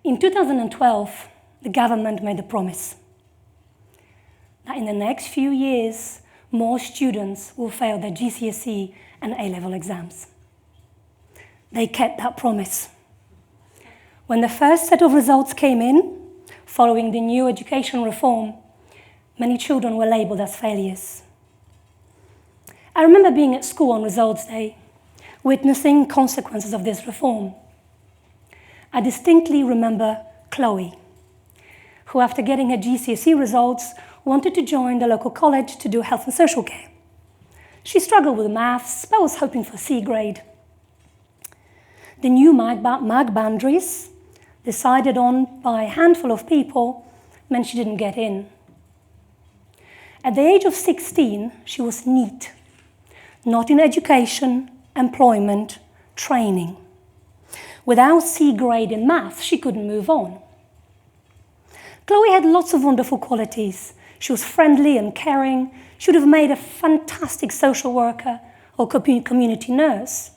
In 2012, the government made a promise that in the next few years, more students will fail their GCSE and A-level exams. They kept that promise. When the first set of results came in, following the new education reform, many children were labelled as failures. I remember being at school on results day, witnessing consequences of this reform. I distinctly remember Chloe, who after getting her GCSE results wanted to join the local college to do health and social care. She struggled with maths, but was hoping for C grade. The new mark boundaries, decided on by a handful of people, meant she didn't get in. At the age of 16, she was NEET, not in education, employment, training. Without C grade in maths, she couldn't move on. Chloe had lots of wonderful qualities. She was friendly and caring. She would have made a fantastic social worker or community nurse.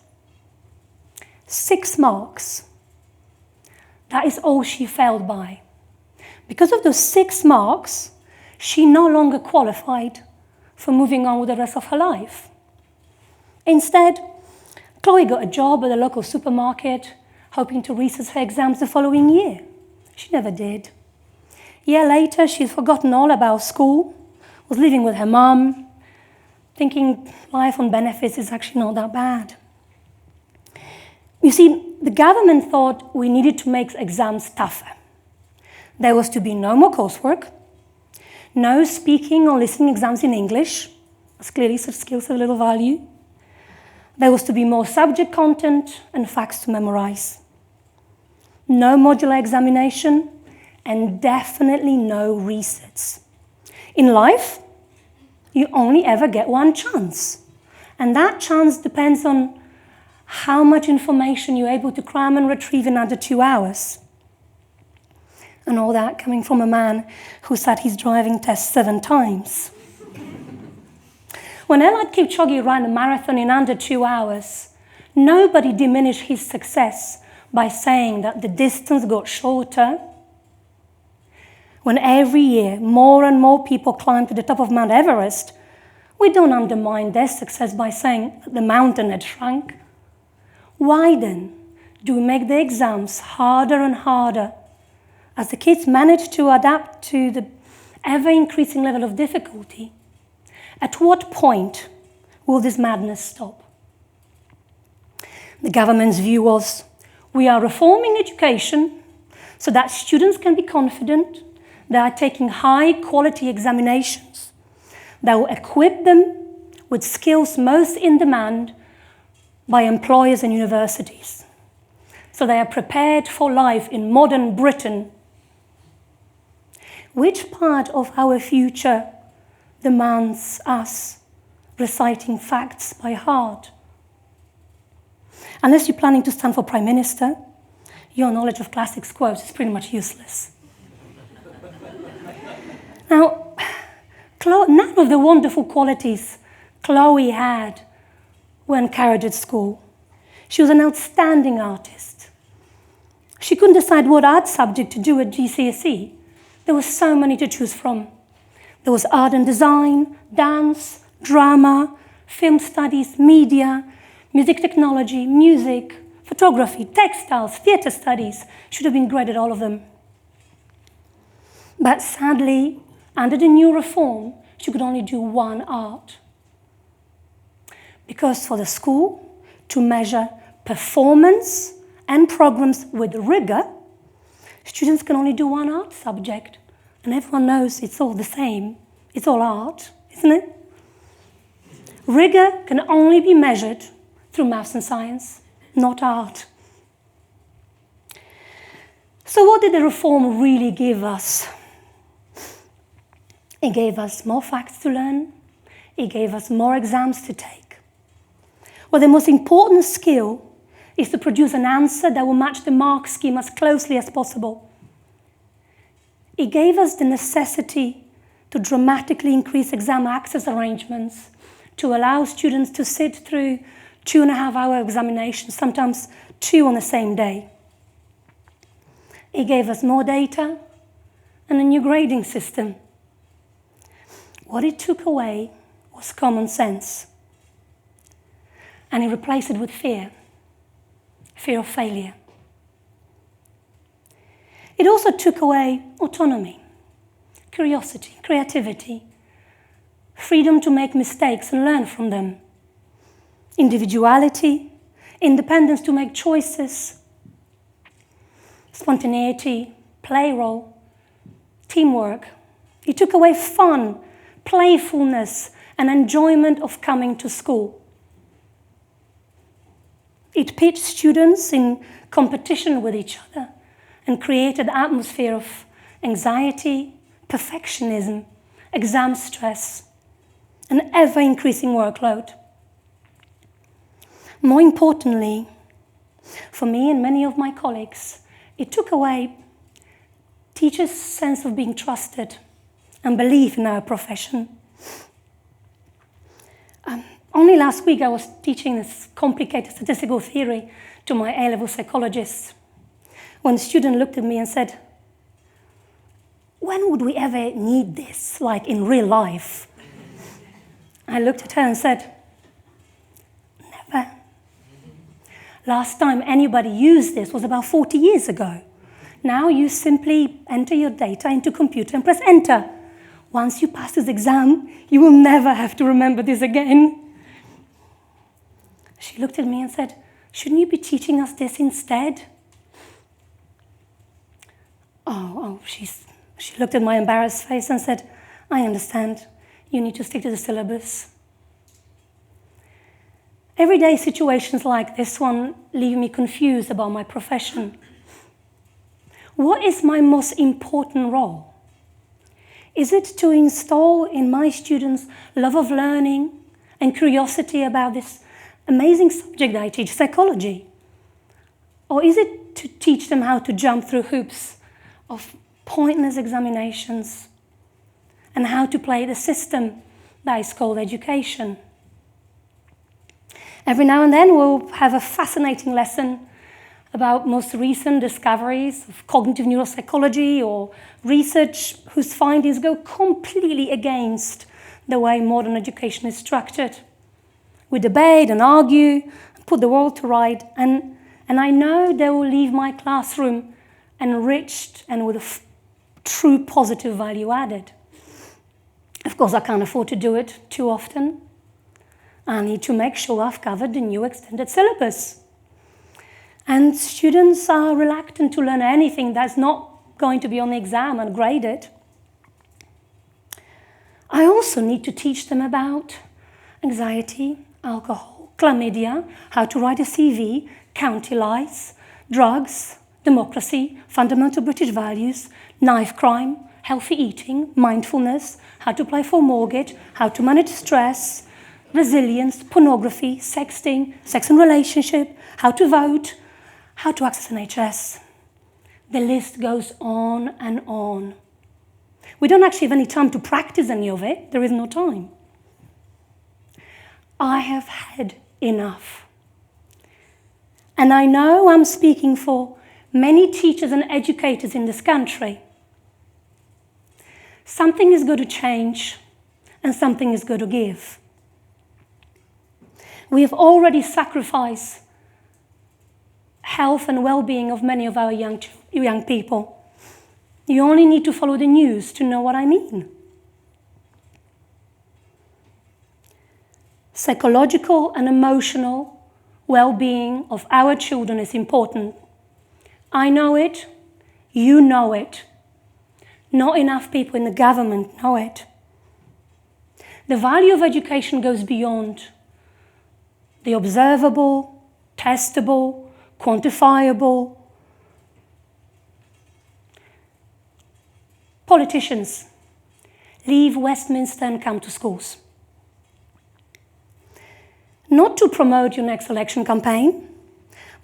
6 marks. That is all she failed by. Because of those 6 marks, she no longer qualified for moving on with the rest of her life. Instead, Chloe got a job at a local supermarket, hoping to recess her exams the following year. She never did. A year later, she'd forgotten all about school, was living with her mum, thinking life on benefits is actually not that bad. You see, the government thought we needed to make exams tougher. There was to be no more coursework, no speaking or listening exams in English, as clearly such skills have little value. There was to be more subject content and facts to memorize. No modular examination, and definitely no resets. In life, you only ever get one chance. And that chance depends on how much information you're able to cram and retrieve in under 2 hours. And all that coming from a man who sat his driving test 7 times. When Eliud Kipchoge ran a marathon in under 2 hours, nobody diminished his success by saying that the distance got shorter. When every year more and more people climb to the top of Mount Everest, we don't undermine their success by saying that the mountain had shrunk. Why then do we make the exams harder and harder as the kids manage to adapt to the ever-increasing level of difficulty? At what point will this madness stop? The government's view was, we are reforming education so that students can be confident they are taking high-quality examinations that will equip them with skills most in demand by employers and universities, so they are prepared for life in modern Britain. Which part of our future demands us reciting facts by heart? Unless you're planning to stand for Prime Minister, your knowledge of classics quotes is pretty much useless. Now, none of the wonderful qualities Chloe had were encouraged at school. She was an outstanding artist. She couldn't decide what art subject to do at GCSE. There were so many to choose from. There was art and design, dance, drama, film studies, media, music technology, music, photography, textiles, theatre studies. She would have been great at all of them. But sadly, under the new reform, she could only do one art. Because for the school to measure performance and programs with rigor, students can only do one art subject. And everyone knows it's all the same. It's all art, isn't it? Rigor can only be measured through maths and science, not art. So what did the reform really give us? It gave us more facts to learn. It gave us more exams to take. Well, the most important skill is to produce an answer that will match the mark scheme as closely as possible. It gave us the necessity to dramatically increase exam access arrangements, to allow students to sit through 2.5-hour examinations, sometimes 2 on the same day. He gave us more data and a new grading system. What he took away was common sense. And he replaced it with fear of failure. It also took away autonomy, curiosity, creativity, freedom to make mistakes and learn from them, individuality, independence to make choices, spontaneity, play role, teamwork. It took away fun, playfulness, and enjoyment of coming to school. It pitched students in competition with each other and created an atmosphere of anxiety, perfectionism, exam stress, an ever-increasing workload. More importantly, for me and many of my colleagues, it took away teachers' sense of being trusted and belief in our profession. Only last week I was teaching this complicated statistical theory to my A-level psychologists when a student looked at me and said, "When would we ever need this, like in real life?" I looked at her and said, "Never. Last time anybody used this was about 40 years ago. Now you simply enter your data into a computer and press enter. Once you pass this exam, you will never have to remember this again." She looked at me and said, "Shouldn't you be teaching us this instead?" She looked at my embarrassed face and said, "I understand. You need to stick to the syllabus." Everyday situations like this one leave me confused about my profession. What is my most important role? Is it to install in my students love of learning and curiosity about this amazing subject that I teach, psychology? Or is it to teach them how to jump through hoops of pointless examinations and how to play the system that is called education? Every now and then we'll have a fascinating lesson about most recent discoveries of cognitive neuropsychology or research whose findings go completely against the way modern education is structured. We debate and argue, and put the world to right, and I know they will leave my classroom enriched and with a true positive value added. Of course, I can't afford to do it too often. I need to make sure I've covered the new extended syllabus. And students are reluctant to learn anything that's not going to be on the exam and graded. I also need to teach them about anxiety, alcohol, chlamydia, how to write a CV, county lice, drugs, democracy, fundamental British values, knife crime, healthy eating, mindfulness, how to apply for a mortgage, how to manage stress, resilience, pornography, sexting, sex and relationship, how to vote, how to access NHS. The list goes on and on. We don't actually have any time to practice any of it. There is no time. I have had enough. And I know I'm speaking for many teachers and educators in this country. Something is going to change and something is going to give. We have already sacrificed health and well-being of many of our young people. You only need to follow the news to know what I mean. Psychological and emotional well-being of our children is important. I know it, you know it. Not enough people in the government know it. The value of education goes beyond the observable, testable, quantifiable. Politicians, leave Westminster and come to schools. Not to promote your next election campaign,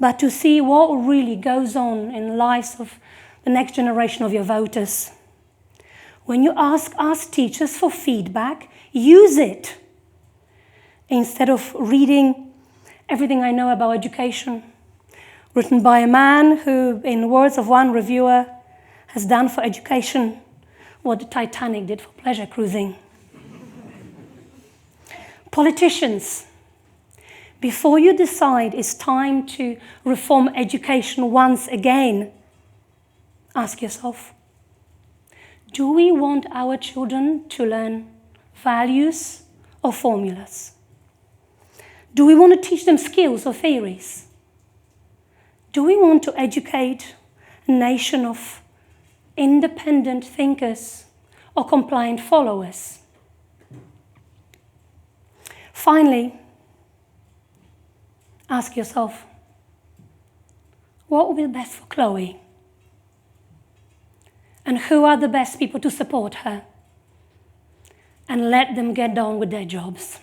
but to see what really goes on in the lives of the next generation of your voters. When you ask us teachers for feedback, use it. Instead of reading everything I know about education, written by a man who, in words of one reviewer, has done for education what the Titanic did for pleasure cruising. Politicians, before you decide it's time to reform education once again, ask yourself, do we want our children to learn values or formulas? Do we want to teach them skills or theories? Do we want to educate a nation of independent thinkers or compliant followers? Finally, ask yourself, what will be best for Chloe? And who are the best people to support her? And let them get on with their jobs.